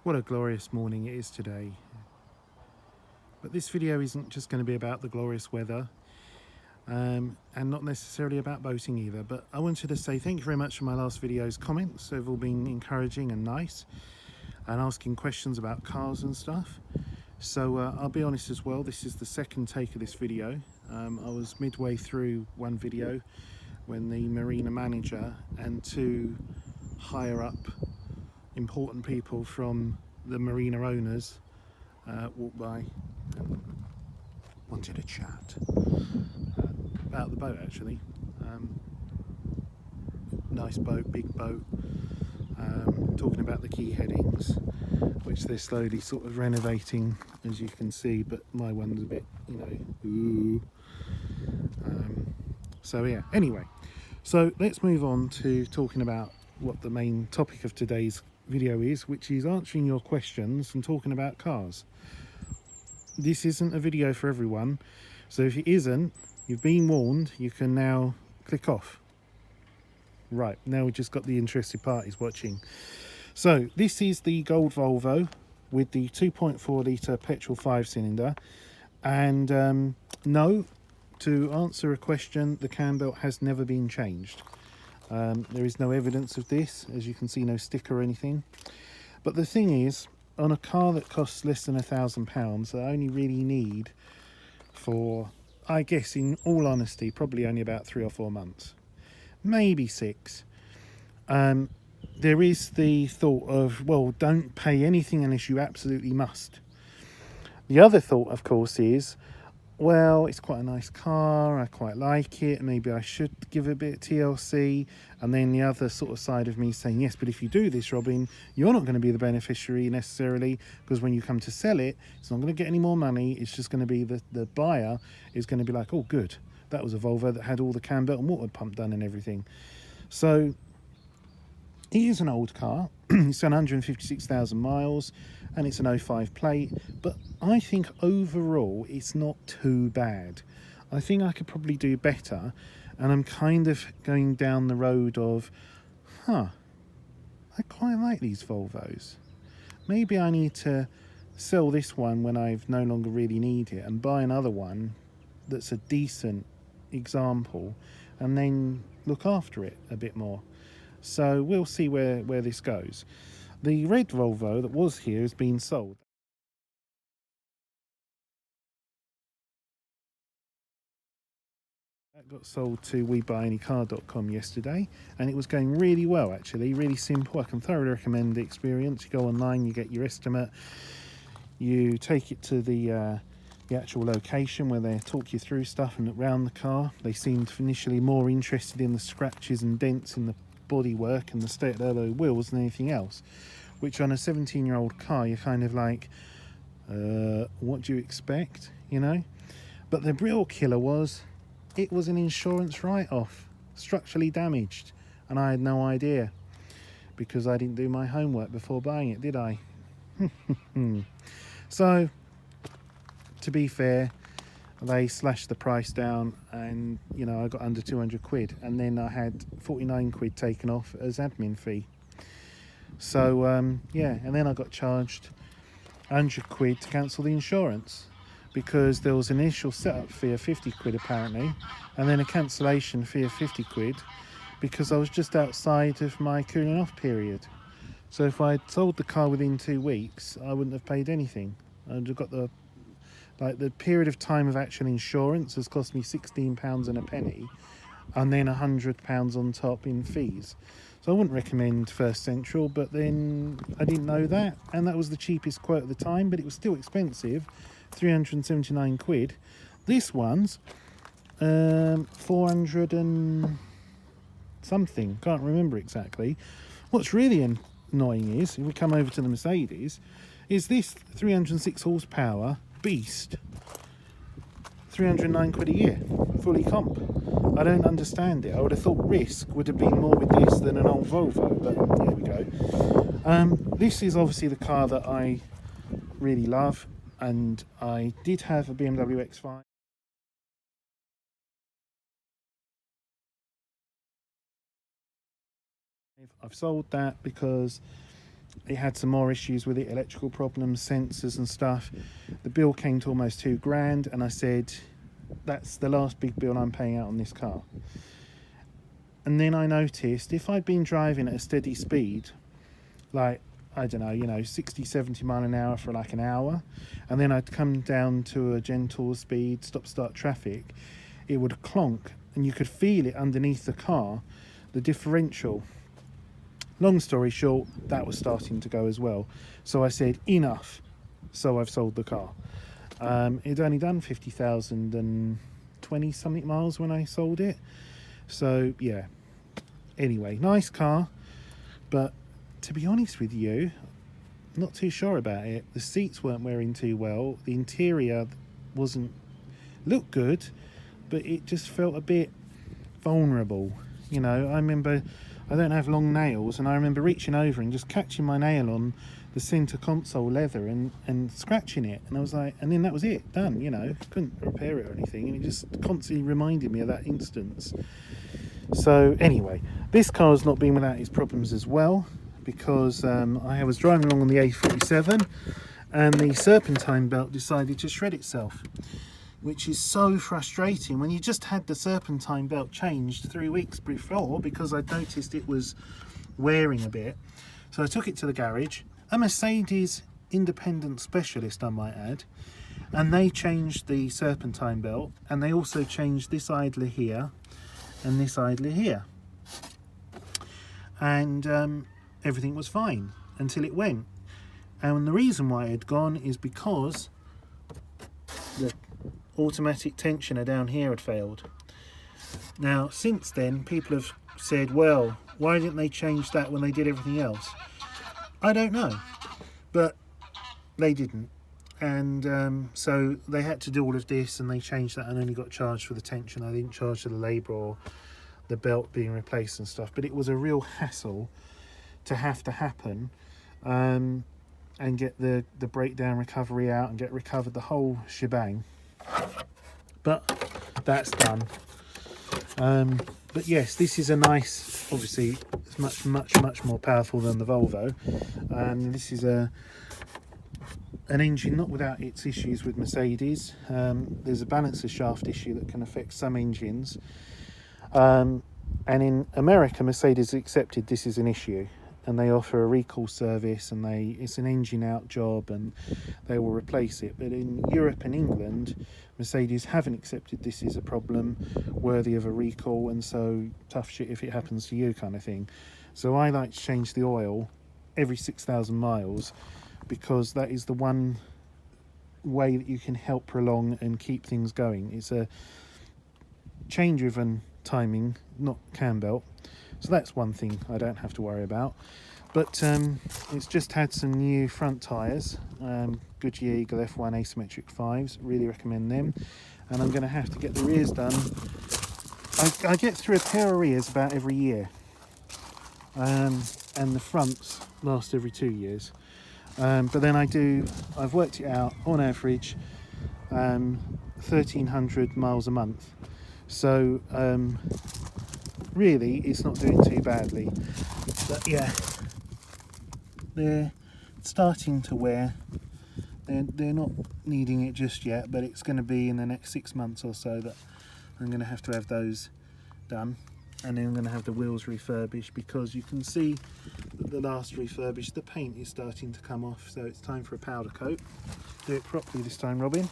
What a glorious morning it is today. But this video isn't just going to be about the glorious weather and not necessarily about boating either. But I wanted to say thank you very much for my last video's comments. They've all been encouraging and nice, and asking questions about cars and stuff. So I'll be honest as well, this is the second take of this video. I was midway through one video when the marina manager and two higher up important people from the marina owners walked by and wanted to chat about the boat actually. Nice boat, big boat, talking about the key headings, which they're slowly sort of renovating, as you can see, but my one's a bit, ooh. So yeah, anyway, so let's move on to talking about what the main topic of today's video is, which is answering your questions and talking about cars. This isn't a video for everyone, so if it isn't, you've been warned. You can now click off. Right, now we've just got the interested parties watching. So this is the gold Volvo with the 2.4 litre petrol 5-cylinder, and no, to answer a question, the cam belt has never been changed. There is no evidence of this, as you can see, no sticker or anything. But the thing is, on a car that costs less than £1,000, I only really need for, I guess in all honesty, probably only about 3 or 4 months, maybe 6. There is the thought of, well, don't pay anything unless you absolutely must. The other thought, of course, is, well, it's quite a nice car, I quite like it, maybe I should give it a bit of TLC. And then the other sort of side of me saying, yes, but if you do this, Robin, you're not going to be the beneficiary necessarily, because when you come to sell it, it's not going to get any more money. It's just going to be the buyer is going to be like, oh, good, that was a Volvo that had all the cam belt and water pump done and everything. So it is an old car. It's done 156,000 miles and it's an 05 plate, but I think overall it's not too bad. I think I could probably do better, and I'm kind of going down the road of, I quite like these Volvos. Maybe I need to sell this one when I've no longer really need it and buy another one that's a decent example, and then look after it a bit more. So we'll see where this goes. The red Volvo that was here has been sold. That got sold to WeBuyAnyCar.com yesterday, and it was going really well actually, really simple. I can thoroughly recommend the experience. You go online, you get your estimate, you take it to the actual location where they talk you through stuff and look around the car. They seemed initially more interested in the scratches and dents in the bodywork and the state of the alloy wheels than anything else, which on a 17-year-old car you're kind of like, what do you expect, But the real killer was, it was an insurance write-off, structurally damaged, and I had no idea because I didn't do my homework before buying it, did I? So to be fair, they slashed the price down, and I got under 200 quid, and then I had 49 quid taken off as admin fee. So yeah, and then I got charged 100 quid to cancel the insurance, because there was an initial setup fee of 50 quid apparently, and then a cancellation fee of 50 quid because I was just outside of my cooling off period. So if I had sold the car within 2 weeks, I wouldn't have paid anything. I'd have got the period of time of actual insurance has cost me £16 and a penny, and then £100 on top in fees. So I wouldn't recommend First Central, but then I didn't know that, and that was the cheapest quote at the time, but it was still expensive, 379 quid. This one's 400 and something, can't remember exactly. What's really annoying is, if we come over to the Mercedes, is this 306 horsepower beast, 309 quid a year, fully comp. I don't understand it. I would have thought risk would have been more with this than an old Volvo, but there we go. This is obviously the car that I really love, and I did have a BMW X5. I've sold that because it had some more issues with it, electrical problems, sensors and stuff. The bill came to almost £2,000, and I said, that's the last big bill I'm paying out on this car. And then I noticed if I'd been driving at a steady speed, like, I don't know, 60, 70 mile an hour for like an hour, and then I'd come down to a gentle speed, stop-start traffic, it would clonk, and you could feel it underneath the car, the differential. Long story short, that was starting to go as well. So I said, enough. So I've sold the car. It'd only done 50,020 something miles when I sold it. So yeah. Anyway, nice car, but to be honest with you, not too sure about it. The seats weren't wearing too well. The interior looked good, but it just felt a bit vulnerable. You know, I remember, I don't have long nails, and I remember reaching over and just catching my nail on the centre console leather and scratching it, and I was like, and then that was it, done. You know, couldn't repair it or anything, and it just constantly reminded me of that instance. So anyway, this car has not been without its problems as well, because I was driving along on the A47 and the serpentine belt decided to shred itself, which is so frustrating when you just had the serpentine belt changed 3 weeks before, because I noticed it was wearing a bit. So I took it to the garage, a Mercedes independent specialist I might add, and they changed the serpentine belt, and they also changed this idler here and this idler here, and everything was fine until it went. And the reason why it had gone is because the automatic tensioner down here had failed. Now since then people have said, well, why didn't they change that when they did everything else? I don't know, but they didn't, and so they had to do all of this, and they changed that and only got charged for the tension. I didn't charge for the labour or the belt being replaced and stuff, but it was a real hassle to have to happen, and get the breakdown recovery out and get recovered, the whole shebang. But that's done. But yes, this is a nice, obviously it's much more powerful than the Volvo, and this is an engine not without its issues with Mercedes. There's a balancer shaft issue that can affect some engines, and in America Mercedes accepted this is an issue, and they offer a recall service, and it's an engine out job, and they will replace it. But in Europe and England, Mercedes haven't accepted this is a problem worthy of a recall, and so tough shit if it happens to you kind of thing. So I like to change the oil every 6,000 miles, because that is the one way that you can help prolong and keep things going. It's a chain driven timing, not cam belt. So that's one thing I don't have to worry about. But it's just had some new front tyres, Goodyear Eagle F1 asymmetric 5s, really recommend them. And I'm going to have to get the rears done. I get through a pair of rears about every year, and the fronts last every 2 years. But then I've worked it out, on average 1,300 miles a month. So really it's not doing too badly. But yeah, they're starting to wear. They're not needing it just yet, but it's going to be in the next 6 months or so that I'm going to have those done, and then I'm going to have the wheels refurbished, because you can see that the last refurbished, the paint is starting to come off, so it's time for a powder coat. Do it properly this time, Robin.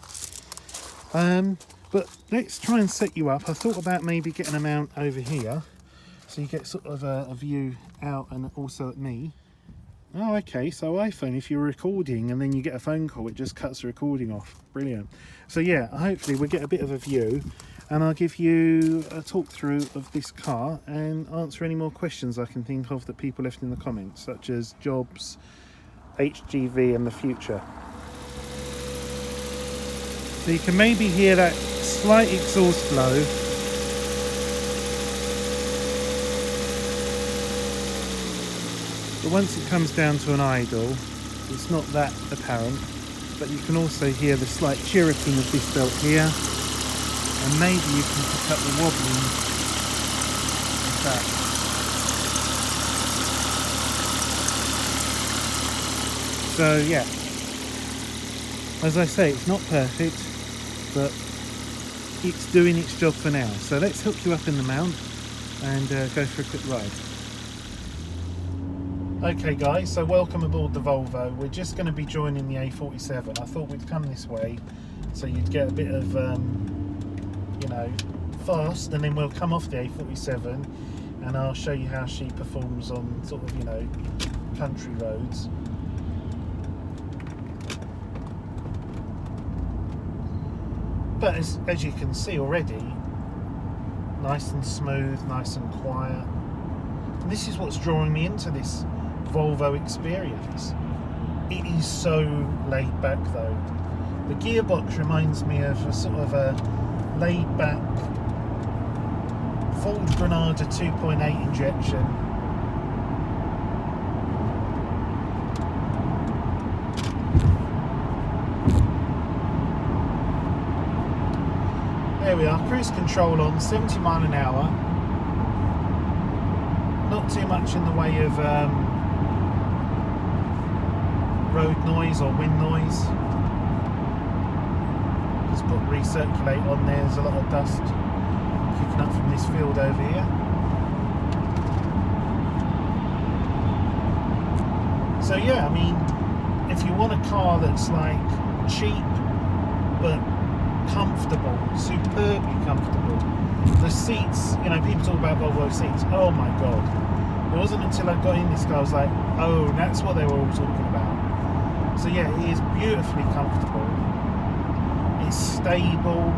But let's try and set you up. I thought about maybe getting a mount over here, so you get sort of a view out and also at me. Oh, okay, so iPhone, if you're recording and then you get a phone call, it just cuts the recording off. Brilliant. So yeah, hopefully we'll get a bit of a view, and I'll give you a talk through of this car and answer any more questions I can think of that people left in the comments, such as jobs, HGV and the future. So you can maybe hear that slight exhaust blow. But once it comes down to an idle, it's not that apparent, but you can also hear the slight chirruping of this belt here, and maybe you can pick up the wobbling of that. So yeah, as I say, it's not perfect, but it's doing its job for now. So let's hook you up in the mount and go for a quick ride. Okay guys, so welcome aboard the Volvo. We're just going to be joining the A47. I thought we'd come this way so you'd get a bit of you know, fast, and then we'll come off the A47 and I'll show you how she performs on sort of, you know, country roads. But as you can see already, nice and smooth, nice and quiet. And this is what's drawing me into this Volvo experience. It is so laid back though. The gearbox reminds me of a sort of a laid back Ford Granada 2.8 injection. There we are, cruise control on, 70 mile an hour. Not too much in the way of road noise or wind noise. Just put recirculate on there. There's a lot of dust kicking up from this field over here. So yeah, I mean, if you want a car that's like cheap but comfortable, superbly comfortable, the seats, you know, people talk about Volvo seats, oh my god, it wasn't until I got in this car I was like, oh, that's what they were all talking about. So yeah, it is beautifully comfortable, it's stable,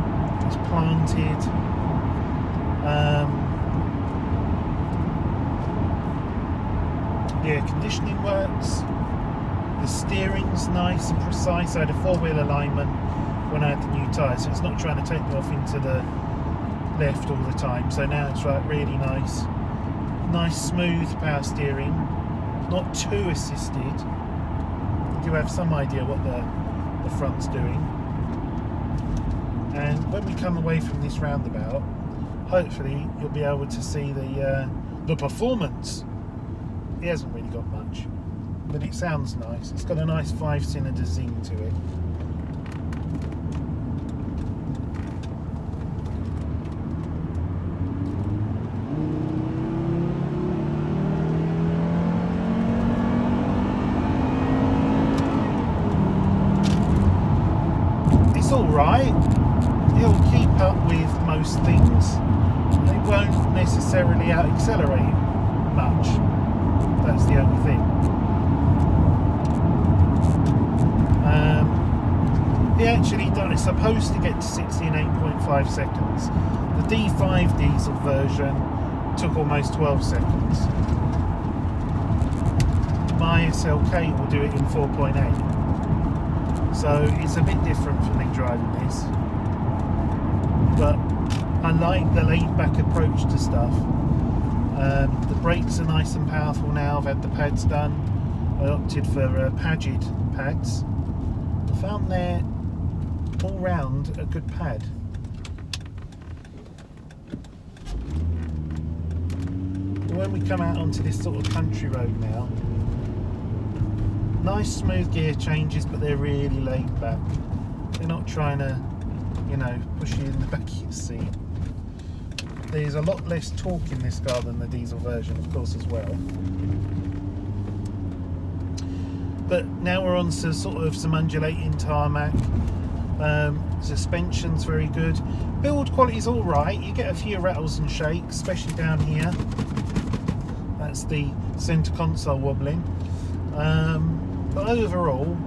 it's planted, the air conditioning works, the steering's nice and precise. I had a four-wheel alignment when I had the new tyres, so it's not trying to take me off into the left all the time. So now it's right, really nice smooth power steering, not too assisted. You do have some idea what the front's doing. And when we come away from this roundabout, hopefully you'll be able to see the performance. It hasn't really got much, but it sounds nice. It's got a nice 5-cylinder zing to it. Alright, it'll keep up with most things. It won't necessarily out accelerate much. That's the only thing. It actually it's supposed to get to 60 in 8.5 seconds. The D5 diesel version took almost 12 seconds. My SLK will do it in 4.8. So it's a bit different for me driving this, but I like the laid back approach to stuff. The brakes are nice and powerful now. I've had the pads done. I opted for Pagid pads. I found they're all round a good pad. When we come out onto this sort of country road now, nice smooth gear changes, but they're really laid back. They're not trying to, you know, push you in the back of your seat. There's a lot less torque in this car than the diesel version, of course, as well. But now we're on to sort of some undulating tarmac. Suspension's very good. Build quality's all right. You get a few rattles and shakes, especially down here. That's the centre console wobbling. But overall,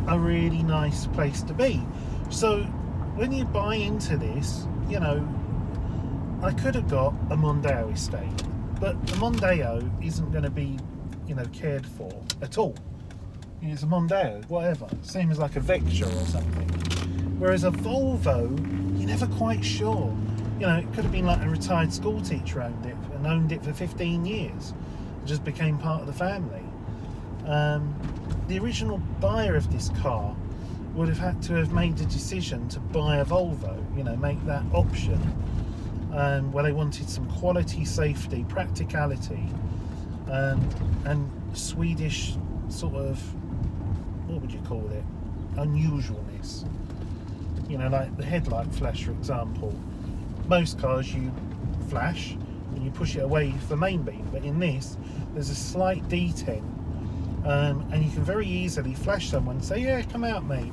a really nice place to be. So when you buy into this, you know, I could have got a Mondeo estate, but the Mondeo isn't going to be, you know, cared for at all. It's a Mondeo, whatever, same as like a Vectra or something. Whereas a Volvo, you're never quite sure. You know, it could have been like a retired school teacher owned it and owned it for 15 years. It just became part of the family. The original buyer of this car would have had to have made the decision to buy a Volvo, you know, make that option, where they wanted some quality, safety, practicality, and Swedish sort of what would you call it, unusualness. You know, like the headlight flash, for example. Most cars you flash and you push it away for main beam, but in this there's a slight detent, and you can very easily flash someone and say, yeah, come out mate,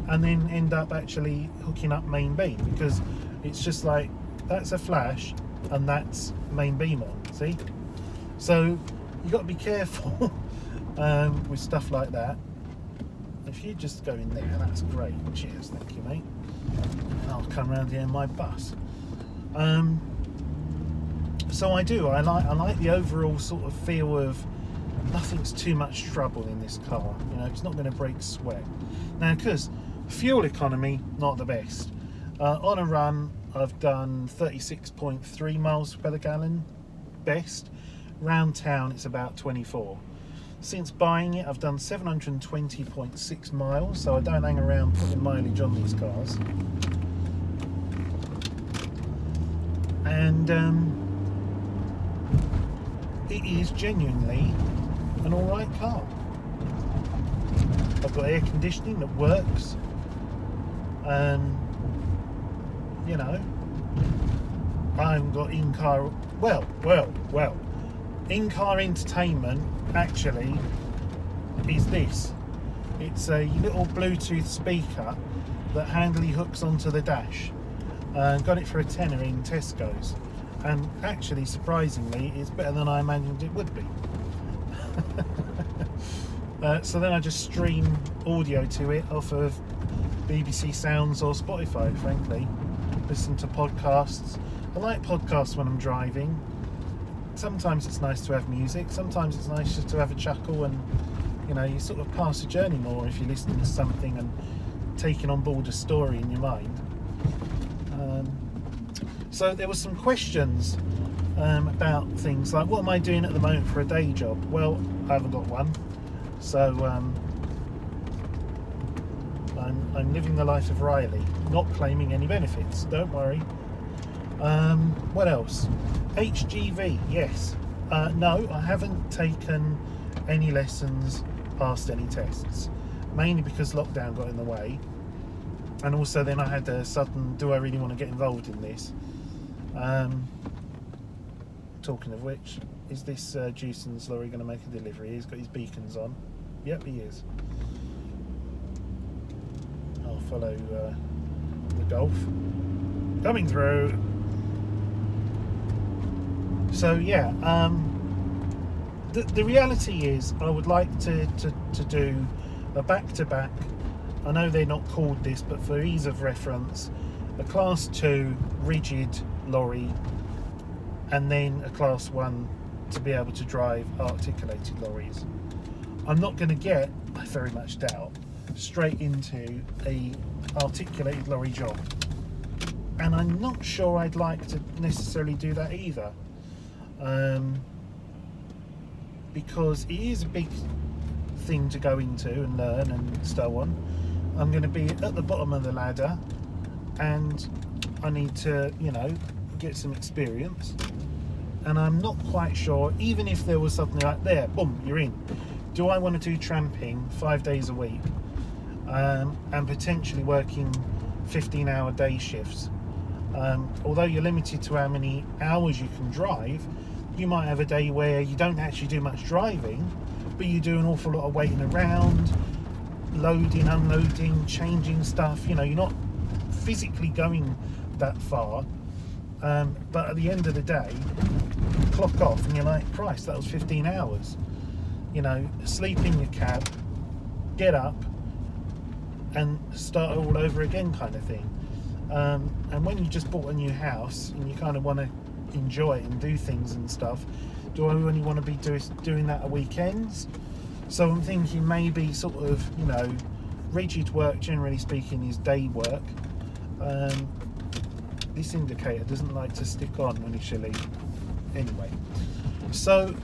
and then end up actually hooking up main beam, because it's just like, that's a flash and that's main beam on, see? So you've got to be careful with stuff like that. If you just go in there, that's great. Cheers, thank you mate. And I'll come around here in my bus. So I like the overall sort of feel of nothing's too much trouble in this car. You know, it's not going to break sweat. Now, because fuel economy, not the best. On a run, I've done 36.3 miles per gallon, best. Round town, it's about 24. Since buying it, I've done 720.6 miles, so I don't hang around putting mileage on these cars. And it is genuinely an alright car. I've got air conditioning that works. You know, I haven't got in-car, well, in-car entertainment actually is this. It's a little Bluetooth speaker that handily hooks onto the dash. Got it for a tenner in Tesco's, and actually surprisingly it's better than I imagined it would be. So then I just stream audio to it off of BBC Sounds or Spotify, frankly. Listen to podcasts. I like podcasts when I'm driving. Sometimes it's nice to have music, sometimes it's nice just to have a chuckle, and you know, you sort of pass the journey more if you're listening to something and taking on board a story in your mind. So there were some questions about things like, what am I doing at the moment for a day job? Well, I haven't got one, so I'm living the life of Riley, not claiming any benefits, don't worry. What else? HGV, yes. No, I haven't taken any lessons, passed any tests, mainly because lockdown got in the way, and also then I had a sudden, do I really want to get involved in this? Talking of which, is this Jewson's lorry going to make a delivery? He's got his beacons on. Yep, he is. I'll follow the Golf coming through. So yeah, the reality is I would like to do a back-to-back. I know they're not called this, but for ease of reference, a class 2 rigid lorry and then a class 1 to be able to drive articulated lorries. I'm not going to get, I very much doubt, straight into a articulated lorry job, and I'm not sure I'd like to necessarily do that either, because it is a big thing to go into and learn and so on. I'm going to be at the bottom of the ladder, and I need to, you know, get some experience, and I'm not quite sure, even if there was something like there, boom, you're in. Do I want to do tramping 5 days a week, and potentially working 15-hour day shifts? Although you're limited to how many hours you can drive, you might have a day where you don't actually do much driving, but you do an awful lot of waiting around, loading, unloading, changing stuff. You know, you're not physically going that far, but at the end of the day, you clock off and you're like, Christ, that was 15 hours. You know, sleep in your cab, get up and start all over again, kind of thing. And when you just bought a new house and you kind of want to enjoy it and do things and stuff, do I really want to be doing that at weekends? So I'm thinking maybe sort of, you know, rigid work, generally speaking, is day work. This indicator doesn't like to stick on initially. Anyway, so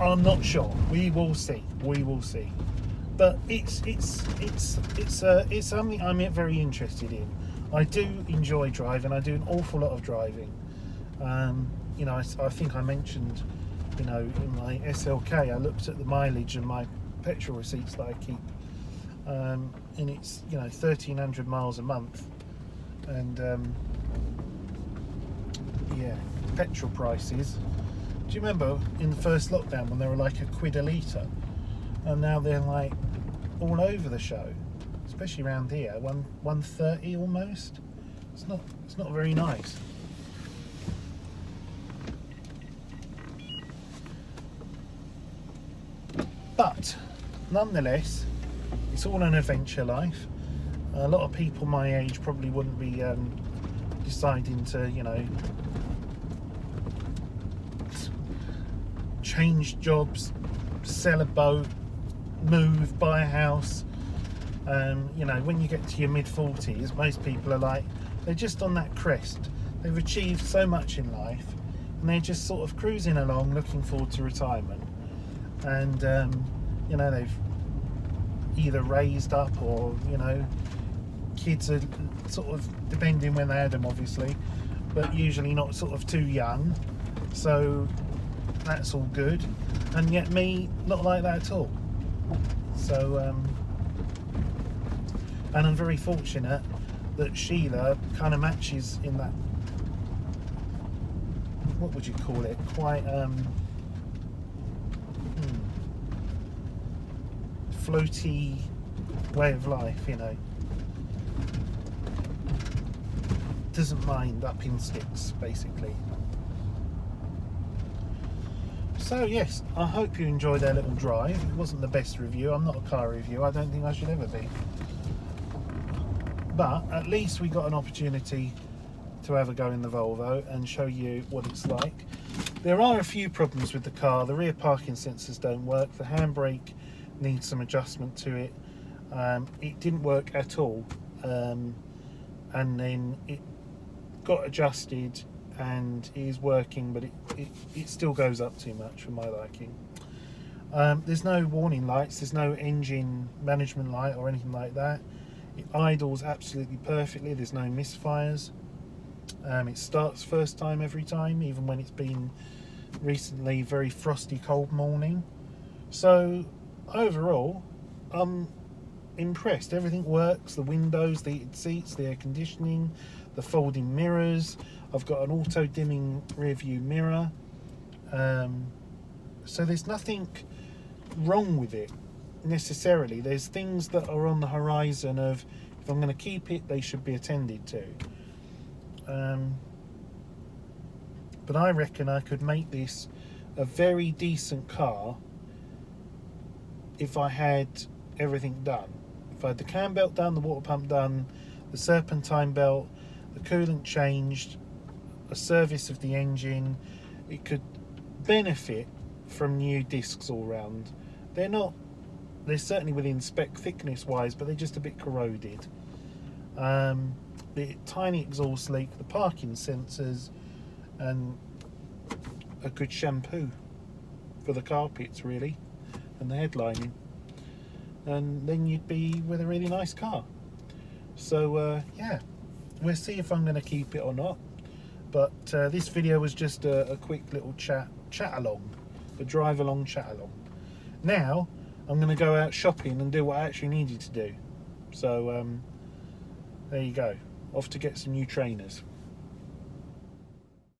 I'm not sure. We will see. But it's something I'm very interested in. I do enjoy driving. I do an awful lot of driving. You know, I think I mentioned, you know, in my SLK, I looked at the mileage and my petrol receipts that I keep. and it's 1,300 miles a month, and yeah, petrol prices. Do you remember in the first lockdown when they were like £1 a litre, and now they're like all over the show, especially around here, 130 almost. It's not very nice. But nonetheless, it's all an adventure life. A lot of people my age probably wouldn't be deciding to, change jobs, sell a boat, move, buy a house. When you get to your mid-40s, most people are like, they're just on that crest. They've achieved so much in life, and they're just sort of cruising along, looking forward to retirement. And they've either raised up, or kids are sort of, depending when they had them obviously, but usually not sort of too young, so that's all good. And yet me, not like that at all. So and I'm very fortunate that Sheila kind of matches in that, what would you call it, quite floaty way of life, doesn't mind up in sticks basically. So yes, I hope you enjoyed our little drive. It wasn't the best review. I'm not a car reviewer. I don't think I should ever be, but at least we got an opportunity to have a go in the Volvo and show you what it's like. There are a few problems with the car. The rear parking sensors don't work. The handbrake needs some adjustment to it. It didn't work at all, and then it got adjusted and is working, but it still goes up too much for my liking. There's no warning lights, there's no engine management light or anything like that. It idles absolutely perfectly, there's no misfires. It starts first time every time, even when it's been recently very frosty cold morning. So overall, I'm impressed. Everything works. The windows, the heated seats, the air conditioning, the folding mirrors. I've got an auto dimming rear view mirror. So there's nothing wrong with it necessarily. There's things that are on the horizon of, if I'm going to keep it, they should be attended to. But I reckon I could make this a very decent car if I had everything done. If I had the cam belt done, the water pump done, the serpentine belt, the coolant changed, a service of the engine, it could benefit from new discs all round. They're certainly within spec thickness wise, but they're just a bit corroded. The tiny exhaust leak, the parking sensors, and a good shampoo for the carpets really, and the headlining, and then you'd be with a really nice car. So yeah, we'll see if I'm going to keep it or not, but this video was just a quick little chat along, a drive along, chat along. Now I'm going to go out shopping and do what I actually needed to do. So there you go, off to get some new trainers.